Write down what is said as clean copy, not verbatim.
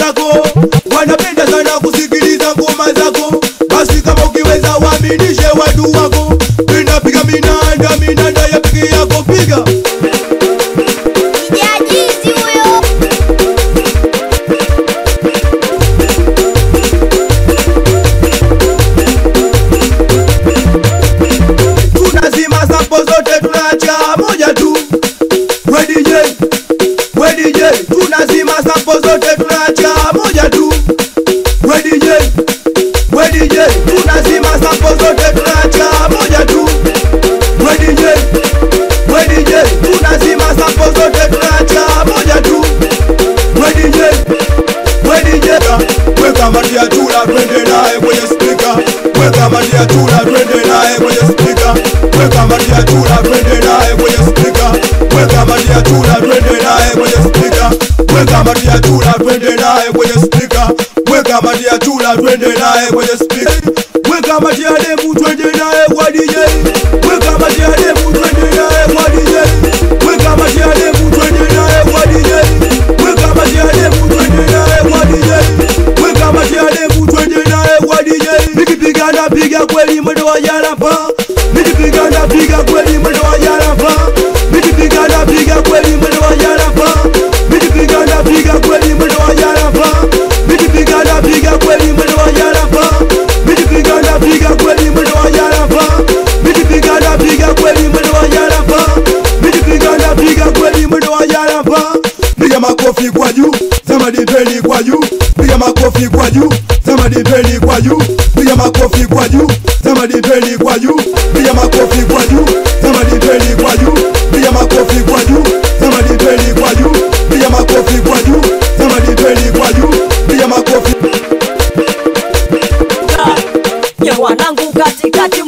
zako, wanapenda sana kusikiliza ngoma zako. Basi kama ukiweza waaminishe watu wako. Piga minanda ya peke yako piga. Tunazima sample zote tunaacha moja tu. We DJ, tunazima sample zote tunaacha moja tu. We DJ, tunazima sample zote tunaacha moja tu. We DJ, tunazima sample zote tunaacha moja tu. We DJ, weka matia chula twende naye kwenye speaker. Weka matia chula twende naye kwenye speaker. Weka matia chula twende naye kwenye speaker. Weka matia chula twende naye kwenye speaker. Weka matia chula twende naye kwenye speaker. Weka matia chula twende naye kwenye speaker. Weka matia demu twende naye kwa DJ. Weka matia demu twende naye kwa DJ. Weka matia demu twende naye kwa DJ. Weka matia demu twende naye kwa DJ. Weka matia demu twende naye kwa DJ. Nikipiga na piga kweli mwendo wa jarapa. Nikipiga na piga kweli mwendo wa jarapa. Nikipiga na piga kweli mwendo wa jarapa. Nikipiga na piga kweli mwendo wa jarapa. Nikipiga na piga kweli mwendo wa jarapa. Nikipiga na piga kweli mwendo wa jarapa. Nikipiga na piga kweli mwendo wa jarapa. Nikipiga na piga kweli mwendo wa jarapa. Piga makofi kwa juu, sema dipeni kwa juu. Piga makofi kwa juu, sema dipeni kwa juu. Piga makofi kwa juu, sema dipeni kwa juu. Piga makofi kwa juu, sema dipeni kwa juu. Piga makofi kwa juu, sema dipeni kwa juu. Piga makofi kwa juu, sema dipeni kwa juu. Piga makofi. Ya wanangu katikati